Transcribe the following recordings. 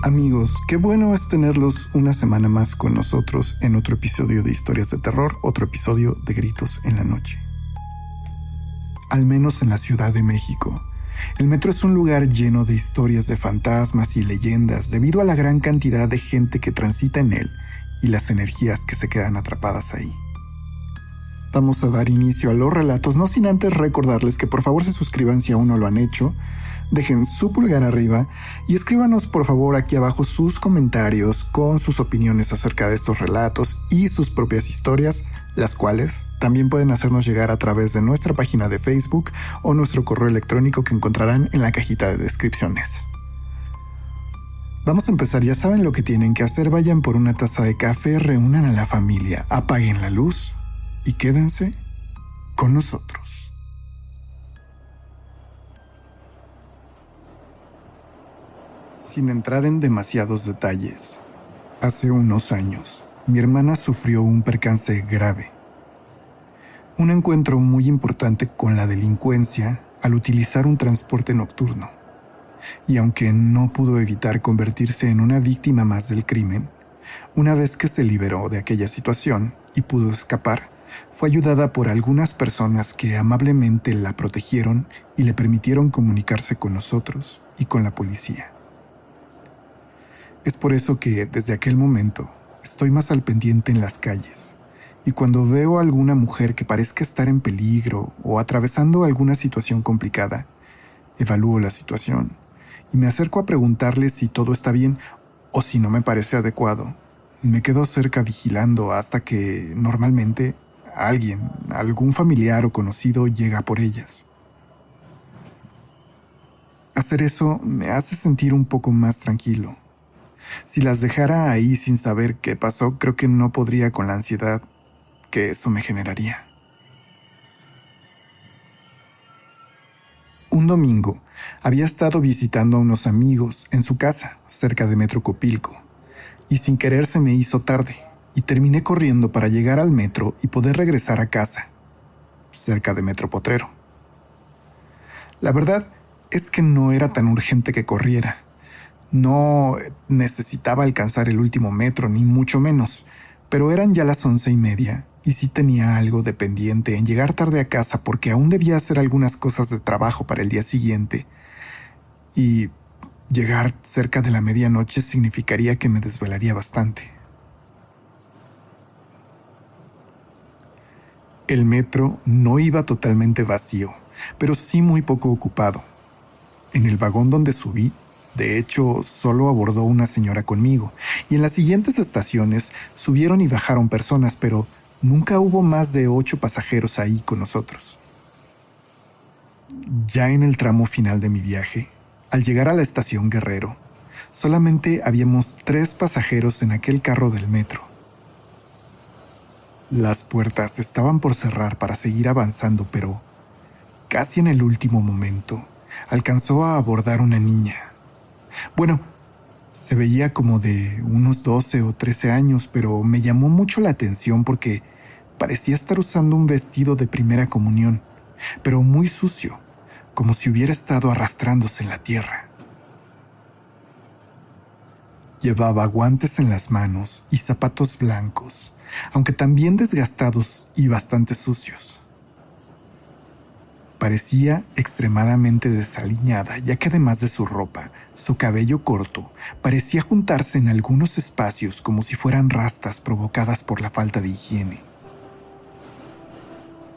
Amigos, qué bueno es tenerlos una semana más con nosotros en otro episodio de Historias de Terror, otro episodio de Gritos en la Noche. Al menos en la Ciudad de México, el metro es un lugar lleno de historias de fantasmas y leyendas debido a la gran cantidad de gente que transita en él y las energías que se quedan atrapadas ahí. Vamos a dar inicio a los relatos, no sin antes recordarles que por favor se suscriban si aún no lo han hecho, dejen su pulgar arriba y escríbanos por favor aquí abajo sus comentarios con sus opiniones acerca de estos relatos y sus propias historias, las cuales también pueden hacernos llegar a través de nuestra página de Facebook o nuestro correo electrónico que encontrarán en la cajita de descripciones. Vamos a empezar, ya saben lo que tienen que hacer, vayan por una taza de café, reúnan a la familia, apaguen la luz y quédense con nosotros. Sin entrar en demasiados detalles, hace unos años, mi hermana sufrió un percance grave. Un encuentro muy importante con la delincuencia al utilizar un transporte nocturno. Y aunque no pudo evitar convertirse en una víctima más del crimen, una vez que se liberó de aquella situación y pudo escapar, fue ayudada por algunas personas que amablemente la protegieron y le permitieron comunicarse con nosotros y con la policía. Es por eso que, desde aquel momento, estoy más al pendiente en las calles, y cuando veo a alguna mujer que parezca estar en peligro o atravesando alguna situación complicada, evalúo la situación y me acerco a preguntarle si todo está bien o si no me parece adecuado. Me quedo cerca vigilando hasta que, normalmente, alguien, algún familiar o conocido llega por ellas. Hacer eso me hace sentir un poco más tranquilo. Si las dejara ahí sin saber qué pasó, creo que no podría con la ansiedad que eso me generaría. Un domingo, había estado visitando a unos amigos en su casa, cerca de Metro Copilco, y sin querer se me hizo tarde, y terminé corriendo para llegar al metro y poder regresar a casa, cerca de Metro Potrero. La verdad es que no era tan urgente que corriera. No necesitaba alcanzar el último metro, ni mucho menos, pero eran ya las 11:30 y sí tenía algo de pendiente en llegar tarde a casa porque aún debía hacer algunas cosas de trabajo para el día siguiente. Y llegar cerca de la medianoche significaría que me desvelaría bastante. El metro no iba totalmente vacío, pero sí muy poco ocupado. En el vagón donde subí, de hecho, solo abordó una señora conmigo, y en las siguientes estaciones subieron y bajaron personas, pero nunca hubo más de 8 pasajeros ahí con nosotros. Ya en el tramo final de mi viaje, al llegar a la estación Guerrero, solamente habíamos 3 pasajeros en aquel carro del metro. Las puertas estaban por cerrar para seguir avanzando, pero casi en el último momento, alcanzó a abordar una niña. Bueno, se veía como de unos 12 o 13 años, pero me llamó mucho la atención porque parecía estar usando un vestido de primera comunión, pero muy sucio, como si hubiera estado arrastrándose en la tierra. Llevaba guantes en las manos y zapatos blancos, aunque también desgastados y bastante sucios. Parecía extremadamente desaliñada, ya que además de su ropa, su cabello corto parecía juntarse en algunos espacios como si fueran rastas provocadas por la falta de higiene.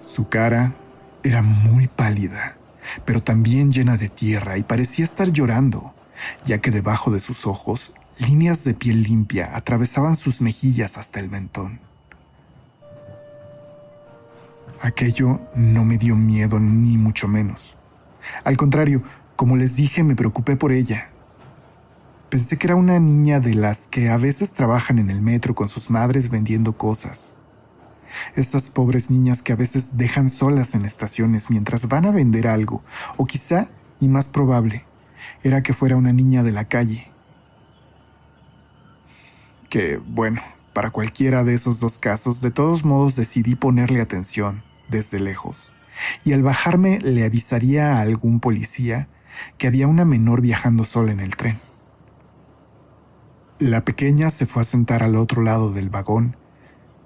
Su cara era muy pálida, pero también llena de tierra y parecía estar llorando, ya que debajo de sus ojos, líneas de piel limpia atravesaban sus mejillas hasta el mentón. Aquello no me dio miedo ni mucho menos. Al contrario, como les dije, me preocupé por ella. Pensé que era una niña de las que a veces trabajan en el metro con sus madres vendiendo cosas. Estas pobres niñas que a veces dejan solas en estaciones mientras van a vender algo, o quizá, y más probable, era que fuera una niña de la calle. Que, bueno, para cualquiera de esos dos casos, de todos modos decidí ponerle atención desde lejos, y al bajarme le avisaría a algún policía que había una menor viajando sola en el tren. La pequeña se fue a sentar al otro lado del vagón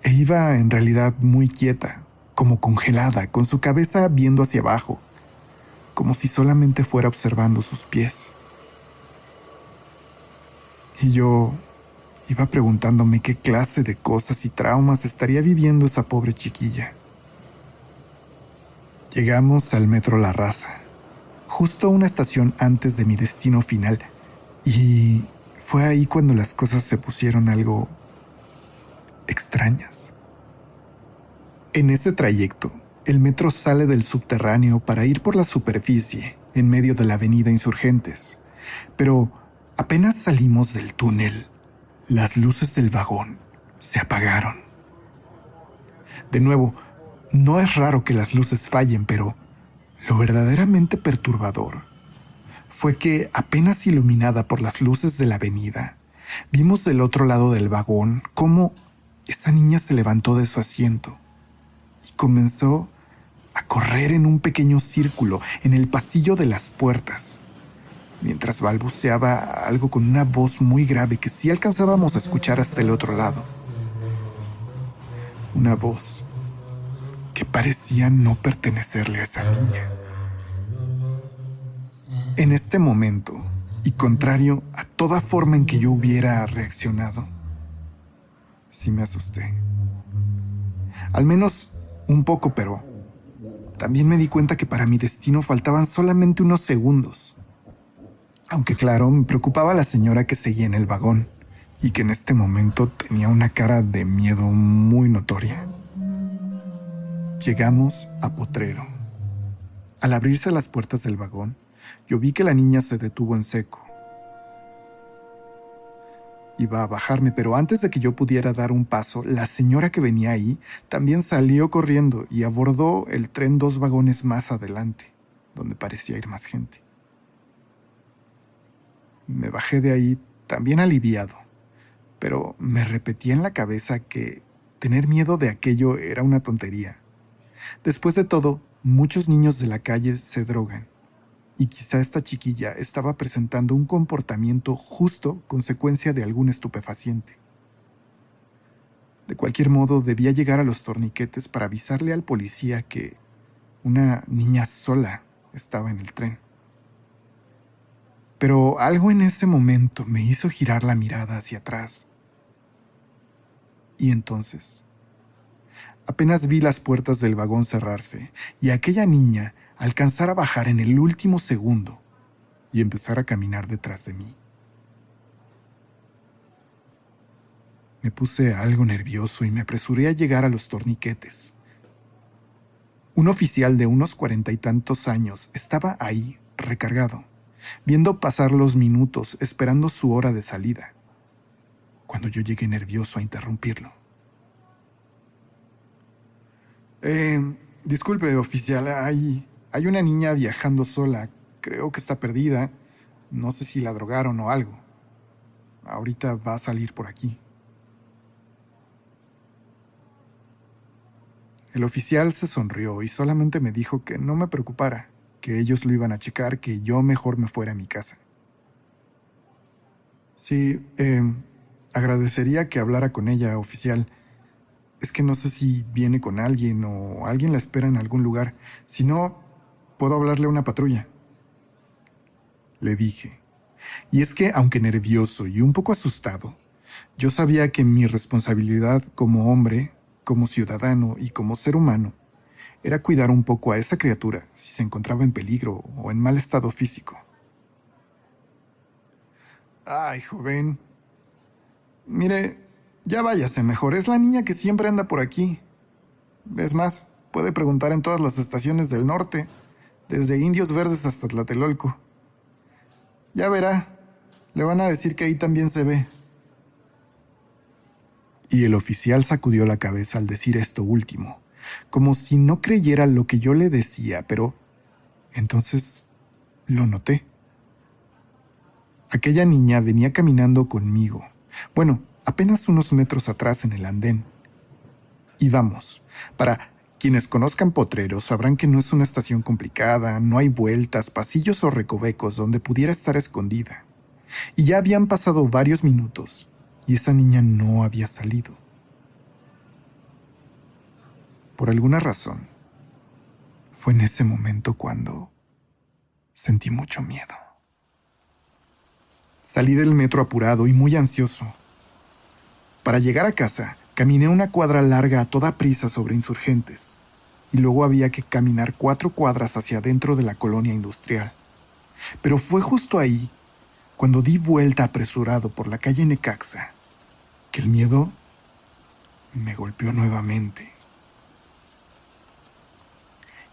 e iba en realidad muy quieta, como congelada, con su cabeza viendo hacia abajo, como si solamente fuera observando sus pies. Y yo iba preguntándome qué clase de cosas y traumas estaría viviendo esa pobre chiquilla. Llegamos al metro La Raza, justo una estación antes de mi destino final, y fue ahí cuando las cosas se pusieron algo extrañas. En ese trayecto, el metro sale del subterráneo para ir por la superficie en medio de la avenida Insurgentes, pero apenas salimos del túnel, las luces del vagón se apagaron. De nuevo, no es raro que las luces fallen, pero lo verdaderamente perturbador fue que, apenas iluminada por las luces de la avenida, vimos del otro lado del vagón cómo esa niña se levantó de su asiento y comenzó a correr en un pequeño círculo en el pasillo de las puertas, mientras balbuceaba algo con una voz muy grave que sí alcanzábamos a escuchar hasta el otro lado. Una voz que parecía no pertenecerle a esa niña. En este momento, y contrario a toda forma en que yo hubiera reaccionado, sí me asusté. Al menos un poco, pero también me di cuenta que para mi destino faltaban solamente unos segundos. Aunque claro, me preocupaba la señora que seguía en el vagón y que en este momento tenía una cara de miedo muy notoria. Llegamos a Potrero. Al abrirse las puertas del vagón, yo vi que la niña se detuvo en seco. Iba a bajarme, pero antes de que yo pudiera dar un paso, la señora que venía ahí también salió corriendo y abordó el tren 2 vagones más adelante, donde parecía ir más gente. Me bajé de ahí también aliviado, pero me repetía en la cabeza que tener miedo de aquello era una tontería. Después de todo, muchos niños de la calle se drogan, y quizá esta chiquilla estaba presentando un comportamiento justo consecuencia de algún estupefaciente. De cualquier modo, debía llegar a los torniquetes para avisarle al policía que una niña sola estaba en el tren. Pero algo en ese momento me hizo girar la mirada hacia atrás. Y entonces, apenas vi las puertas del vagón cerrarse y aquella niña alcanzar a bajar en el último segundo y empezar a caminar detrás de mí. Me puse algo nervioso y me apresuré a llegar a los torniquetes. Un oficial de unos 40 y tantos años estaba ahí, recargado, viendo pasar los minutos, esperando su hora de salida, cuando yo llegué nervioso a interrumpirlo. Disculpe, oficial, hay una niña viajando sola. Creo que está perdida. No sé si la drogaron o algo. Ahorita va a salir por aquí. El oficial se sonrió y solamente me dijo que no me preocupara, que ellos lo iban a checar, que yo mejor me fuera a mi casa. Sí, agradecería que hablara con ella, oficial. Es que no sé si viene con alguien o alguien la espera en algún lugar. Si no, puedo hablarle a una patrulla. Le dije. Y es que, aunque nervioso y un poco asustado, yo sabía que mi responsabilidad como hombre, como ciudadano y como ser humano era cuidar un poco a esa criatura si se encontraba en peligro o en mal estado físico. Ay, joven. Mire, ya váyase mejor, es la niña que siempre anda por aquí. Es más, puede preguntar en todas las estaciones del norte, desde Indios Verdes hasta Tlatelolco. Ya verá, le van a decir que ahí también se ve. Y el oficial sacudió la cabeza al decir esto último, como si no creyera lo que yo le decía, pero entonces lo noté. Aquella niña venía caminando conmigo. Bueno, apenas unos metros atrás en el andén. Y vamos, para quienes conozcan Potrero sabrán que no es una estación complicada, no hay vueltas, pasillos o recovecos donde pudiera estar escondida. y ya habían pasado varios minutos y esa niña no había salido. Por alguna razón, fue en ese momento cuando sentí mucho miedo. Salí del metro apurado y muy ansioso. Para llegar a casa, caminé una cuadra larga a toda prisa sobre Insurgentes, y luego había que caminar 4 cuadras hacia adentro de la colonia industrial. Pero fue justo ahí, cuando di vuelta apresurado por la calle Necaxa, que el miedo me golpeó nuevamente.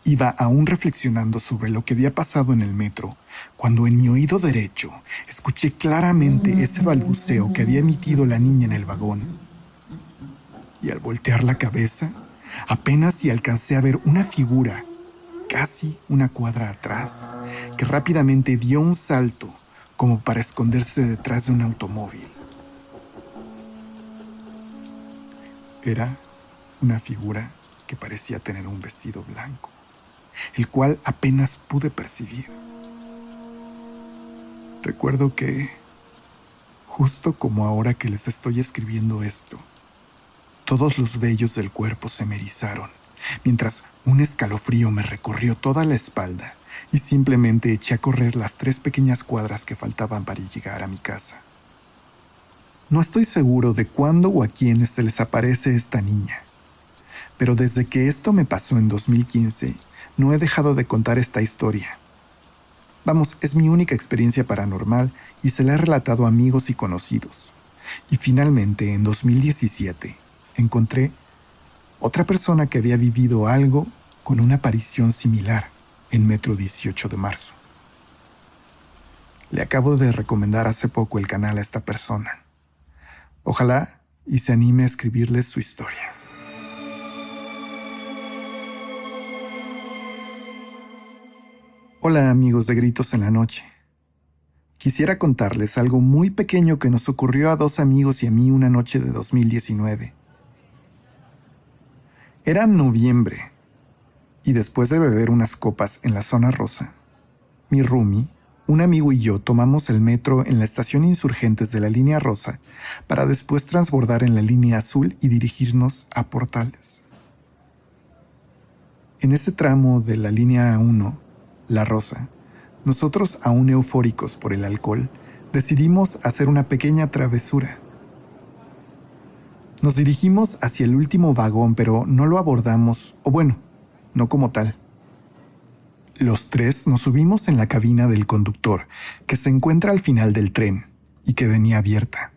Iba aún reflexionando sobre lo que había pasado en el metro, cuando en mi oído derecho escuché claramente ese balbuceo que había emitido la niña en el vagón. Y al voltear la cabeza, apenas si alcancé a ver una figura, casi una cuadra atrás, que rápidamente dio un salto como para esconderse detrás de un automóvil. Era una figura que parecía tener un vestido blanco, el cual apenas pude percibir. Recuerdo que, justo como ahora que les estoy escribiendo esto, todos los vellos del cuerpo se me erizaron, mientras un escalofrío me recorrió toda la espalda y simplemente eché a correr las 3 pequeñas cuadras que faltaban para llegar a mi casa. No estoy seguro de cuándo o a quiénes se les aparece esta niña, pero desde que esto me pasó en 2015, no he dejado de contar esta historia. Vamos, es mi única experiencia paranormal y se la he relatado a amigos y conocidos. Y finalmente, en 2017, encontré otra persona que había vivido algo con una aparición similar en Metro 18 de marzo. Le acabo de recomendar hace poco el canal a esta persona. Ojalá y se anime a escribirles su historia. Hola amigos de Gritos en la Noche. Quisiera contarles algo muy pequeño que nos ocurrió a 2 amigos y a mí una noche de 2019. Era noviembre, y después de beber unas copas en la zona rosa, mi roomie, un amigo y yo tomamos el metro en la estación Insurgentes de la línea rosa para después transbordar en la línea azul y dirigirnos a Portales. En ese tramo de la línea 1, la rosa, nosotros aún eufóricos por el alcohol, decidimos hacer una pequeña travesura. Nos dirigimos hacia el último vagón, pero no lo abordamos, o bueno, no como tal. Los 3 nos subimos en la cabina del conductor, que se encuentra al final del tren y que venía abierta.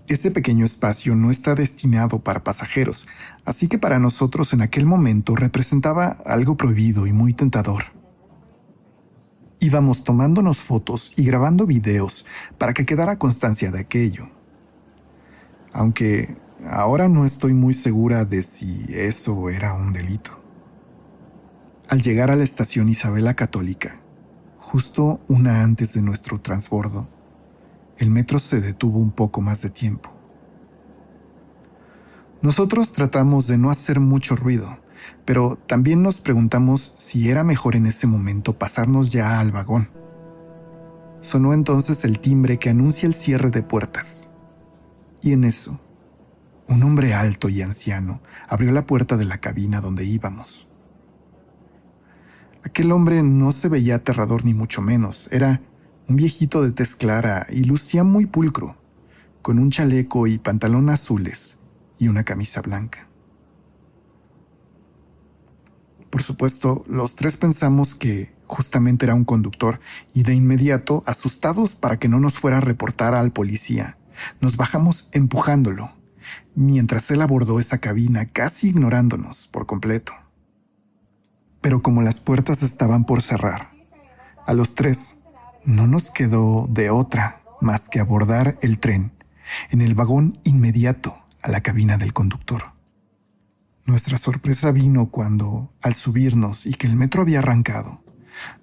Ese pequeño espacio no está destinado para pasajeros, así que para nosotros en aquel momento representaba algo prohibido y muy tentador. Íbamos tomándonos fotos y grabando videos para que quedara constancia de aquello. Aunque ahora no estoy muy segura de si eso era un delito. Al llegar a la estación Isabela Católica, justo una antes de nuestro transbordo, el metro se detuvo un poco más de tiempo. Nosotros tratamos de no hacer mucho ruido, pero también nos preguntamos si era mejor en ese momento pasarnos ya al vagón. Sonó entonces el timbre que anuncia el cierre de puertas. Y en eso, un hombre alto y anciano abrió la puerta de la cabina donde íbamos. Aquel hombre no se veía aterrador ni mucho menos, era un viejito de tez clara y lucía muy pulcro, con un chaleco y pantalón azules y una camisa blanca. Por supuesto, los 3 pensamos que justamente era un conductor y de inmediato, asustados para que no nos fuera a reportar al policía, nos bajamos empujándolo, mientras él abordó esa cabina casi ignorándonos por completo. Pero como las puertas estaban por cerrar, a los 3 no nos quedó de otra más que abordar el tren en el vagón inmediato a la cabina del conductor. Nuestra sorpresa vino cuando, al subirnos y que el metro había arrancado,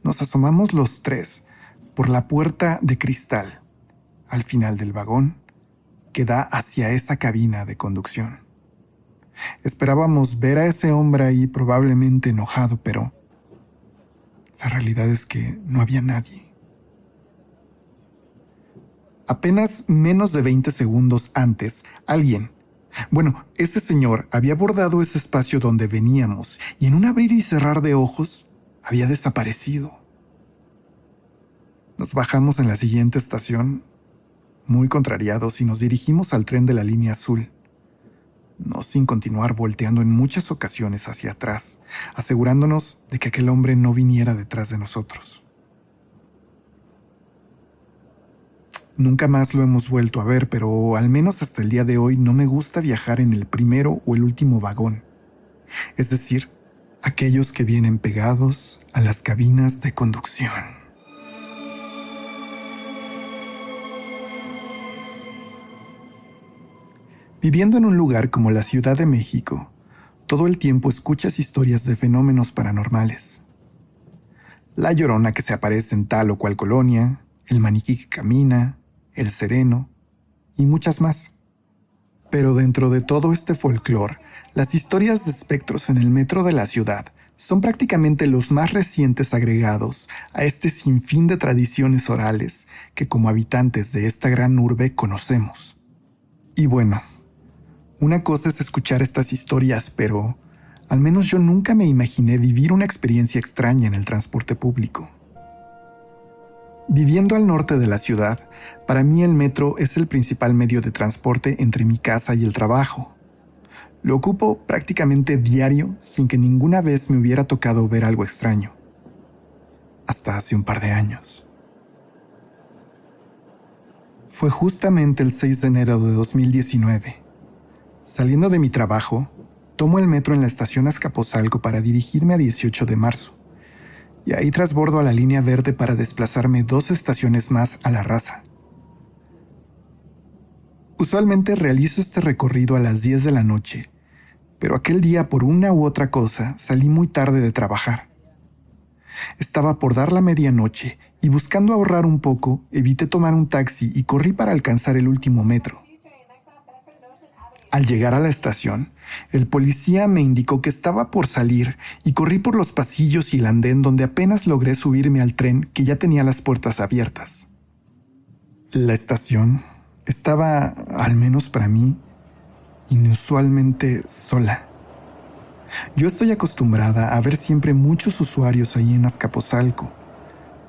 nos asomamos los 3 por la puerta de cristal al final del vagón que da hacia esa cabina de conducción. Esperábamos ver a ese hombre ahí probablemente enojado, pero la realidad es que no había nadie. Apenas menos de 20 segundos antes, ese señor había abordado ese espacio donde veníamos y en un abrir y cerrar de ojos había desaparecido. Nos bajamos en la siguiente estación, muy contrariados, y nos dirigimos al tren de la línea azul, no sin continuar volteando en muchas ocasiones hacia atrás, asegurándonos de que aquel hombre no viniera detrás de nosotros. Nunca más lo hemos vuelto a ver, pero al menos hasta el día de hoy no me gusta viajar en el primero o el último vagón, es decir, aquellos que vienen pegados a las cabinas de conducción. Viviendo en un lugar como la Ciudad de México, todo el tiempo escuchas historias de fenómenos paranormales. La Llorona que se aparece en tal o cual colonia, el maniquí que camina, el sereno y muchas más. Pero dentro de todo este folclore, las historias de espectros en el metro de la ciudad son prácticamente los más recientes agregados a este sinfín de tradiciones orales que como habitantes de esta gran urbe conocemos. Y bueno, una cosa es escuchar estas historias, pero al menos yo nunca me imaginé vivir una experiencia extraña en el transporte público. Viviendo al norte de la ciudad, para mí el metro es el principal medio de transporte entre mi casa y el trabajo. Lo ocupo prácticamente diario sin que ninguna vez me hubiera tocado ver algo extraño. Hasta hace un par de años. Fue justamente el 6 de enero de 2019. Saliendo de mi trabajo, tomo el metro en la estación Azcapotzalco para dirigirme a 18 de marzo. Y ahí trasbordo a la línea verde para desplazarme 2 estaciones más a La Raza. Usualmente realizo este recorrido a las 10 de la noche, pero aquel día por una u otra cosa salí muy tarde de trabajar. Estaba por dar la medianoche y buscando ahorrar un poco, evité tomar un taxi y corrí para alcanzar el último metro. Al llegar a la estación, el policía me indicó que estaba por salir y corrí por los pasillos y el andén donde apenas logré subirme al tren que ya tenía las puertas abiertas. La estación estaba, al menos para mí, inusualmente sola. Yo estoy acostumbrada a ver siempre muchos usuarios ahí en Azcapotzalco,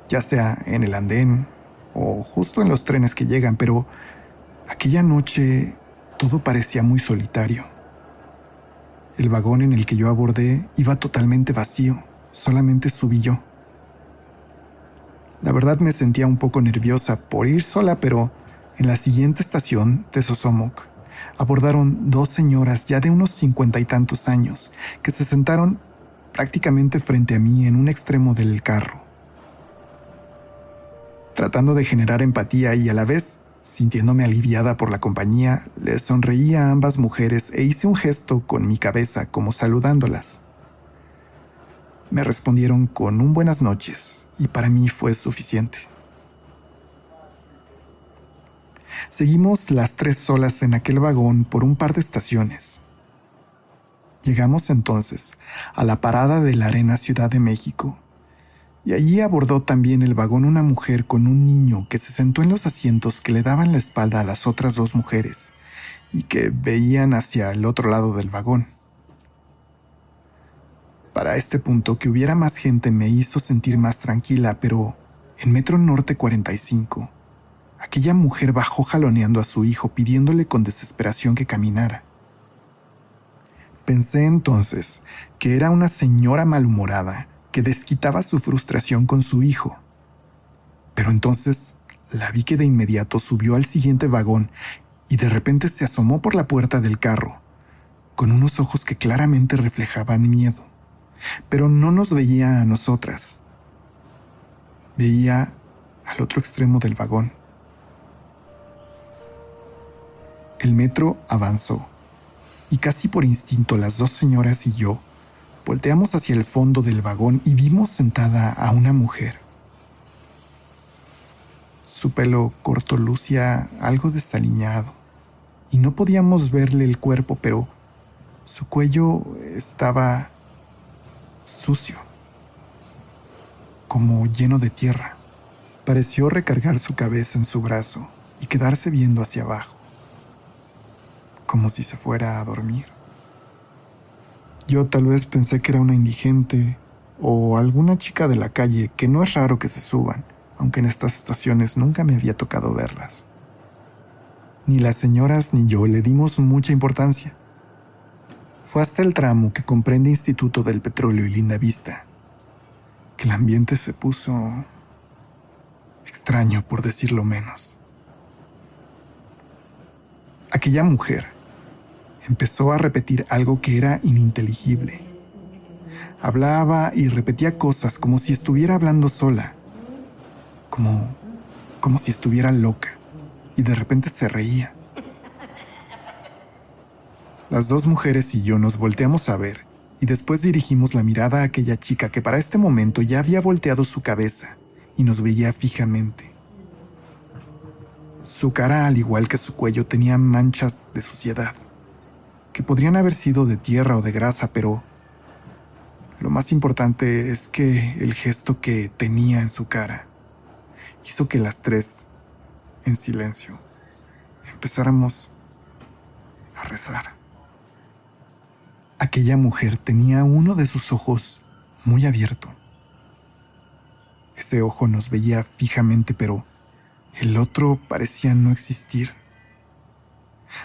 ya sea en el andén o justo en los trenes que llegan, pero aquella noche todo parecía muy solitario. El vagón en el que yo abordé iba totalmente vacío, solamente subí yo. La verdad me sentía un poco nerviosa por ir sola, pero en la siguiente estación, Tezosomoc, abordaron 2 señoras ya de unos 50 y tantos años que se sentaron prácticamente frente a mí en un extremo del carro. Tratando de generar empatía y a la vez sintiéndome aliviada por la compañía, les sonreí a ambas mujeres e hice un gesto con mi cabeza como saludándolas. Me respondieron con un buenas noches y para mí fue suficiente. Seguimos las 3 solas en aquel vagón por un par de estaciones. Llegamos entonces a la parada de la Arena Ciudad de México. Y allí abordó también el vagón una mujer con un niño que se sentó en los asientos que le daban la espalda a las otras 2 mujeres y que veían hacia el otro lado del vagón. Para este punto, que hubiera más gente me hizo sentir más tranquila, pero en Metro Norte 45, aquella mujer bajó jaloneando a su hijo pidiéndole con desesperación que caminara. Pensé entonces que era una señora malhumorada que desquitaba su frustración con su hijo. Pero entonces la vi que de inmediato subió al siguiente vagón y de repente se asomó por la puerta del carro, con unos ojos que claramente reflejaban miedo. Pero no nos veía a nosotras. Veía al otro extremo del vagón. El metro avanzó, y casi por instinto las 2 señoras y yo volteamos hacia el fondo del vagón y vimos sentada a una mujer. Su pelo corto lucía algo desaliñado y no podíamos verle el cuerpo, pero su cuello estaba sucio, como lleno de tierra. Pareció recargar su cabeza en su brazo y quedarse viendo hacia abajo, como si se fuera a dormir. Yo tal vez pensé que era una indigente o alguna chica de la calle, que no es raro que se suban, aunque en estas estaciones nunca me había tocado verlas. Ni las señoras ni yo le dimos mucha importancia. Fue hasta el tramo que comprende Instituto del Petróleo y Lindavista que el ambiente se puso extraño, por decirlo menos. Aquella mujer empezó a repetir algo que era ininteligible. Hablaba y repetía cosas como si estuviera hablando sola, como si estuviera loca, y de repente se reía. Las dos mujeres y yo nos volteamos a ver, y después dirigimos la mirada a aquella chica que para este momento ya había volteado su cabeza y nos veía fijamente. Su cara, al igual que su cuello, tenía manchas de suciedad, que podrían haber sido de tierra o de grasa, pero lo más importante es que el gesto que tenía en su cara hizo que las tres, en silencio, empezáramos a rezar. Aquella mujer tenía uno de sus ojos muy abierto. Ese ojo nos veía fijamente, pero el otro parecía no existir.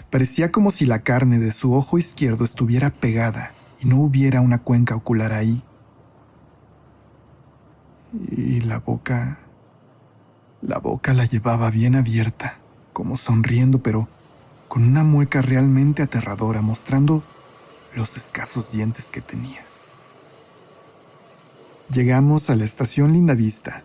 Parecía como si la carne de su ojo izquierdo estuviera pegada y no hubiera una cuenca ocular ahí. Y la boca la llevaba bien abierta, como sonriendo, pero con una mueca realmente aterradora, mostrando los escasos dientes que tenía. Llegamos a la estación Lindavista.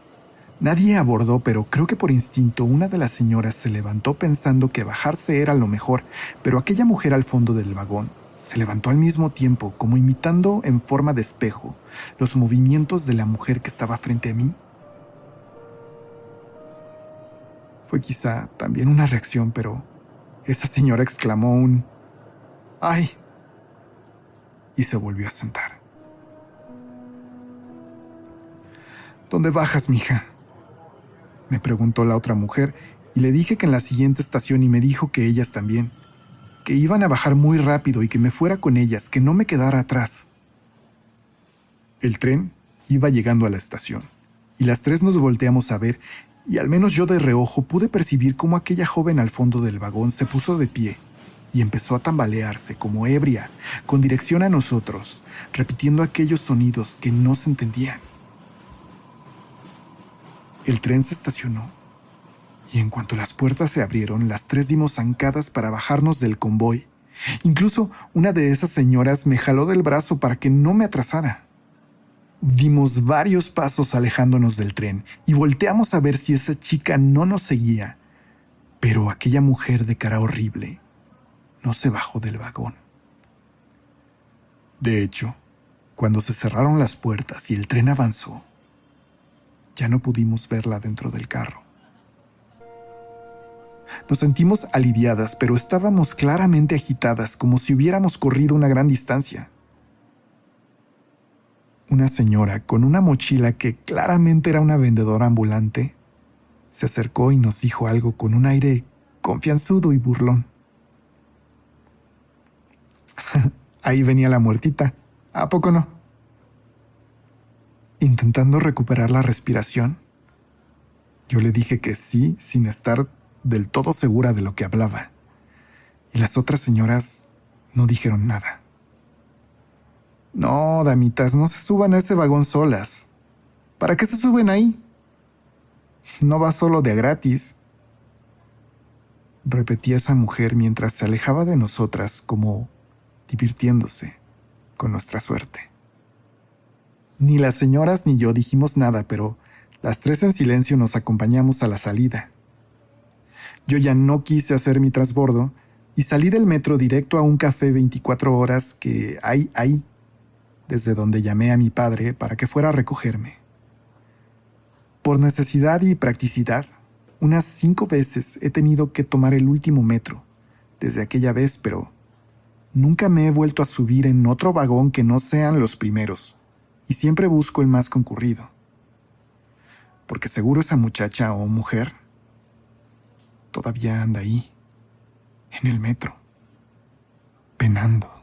Nadie abordó, pero creo que por instinto una de las señoras se levantó pensando que bajarse era lo mejor, pero aquella mujer al fondo del vagón se levantó al mismo tiempo, como imitando en forma de espejo los movimientos de la mujer que estaba frente a mí. Fue quizá también una reacción, pero esa señora exclamó un ¡ay! Y se volvió a sentar. ¿Dónde bajas, mija?, me preguntó la otra mujer, y le dije que en la siguiente estación, y me dijo que ellas también, que iban a bajar muy rápido y que me fuera con ellas, que no me quedara atrás. El tren iba llegando a la estación, y las tres nos volteamos a ver, y al menos yo de reojo pude percibir cómo aquella joven al fondo del vagón se puso de pie y empezó a tambalearse como ebria, con dirección a nosotros, repitiendo aquellos sonidos que no se entendían. El tren se estacionó, y en cuanto las puertas se abrieron, las tres dimos zancadas para bajarnos del convoy. Incluso una de esas señoras me jaló del brazo para que no me atrasara. Dimos varios pasos alejándonos del tren y volteamos a ver si esa chica no nos seguía, pero aquella mujer de cara horrible no se bajó del vagón. De hecho, cuando se cerraron las puertas y el tren avanzó, ya no pudimos verla dentro del carro. Nos sentimos aliviadas, pero estábamos claramente agitadas, como si hubiéramos corrido una gran distancia. Una señora con una mochila que claramente era una vendedora ambulante se acercó y nos dijo algo con un aire confianzudo y burlón. Ahí venía la muertita, ¿a poco no? Intentando recuperar la respiración, yo le dije que sí, sin estar del todo segura de lo que hablaba, y las otras señoras no dijeron nada. No, damitas, no se suban a ese vagón solas. ¿Para qué se suben ahí? No va solo de a gratis, repetía esa mujer mientras se alejaba de nosotras, como divirtiéndose con nuestra suerte. Ni las señoras ni yo dijimos nada, pero las tres en silencio nos acompañamos a la salida. Yo ya no quise hacer mi transbordo y salí del metro directo a un café 24 horas que hay ahí, desde donde llamé a mi padre para que fuera a recogerme. Por necesidad y practicidad, unas 5 veces he tenido que tomar el último metro desde aquella vez, pero nunca me he vuelto a subir en otro vagón que no sean los primeros, y siempre busco el más concurrido, porque seguro esa muchacha o mujer todavía anda ahí, en el metro, penando.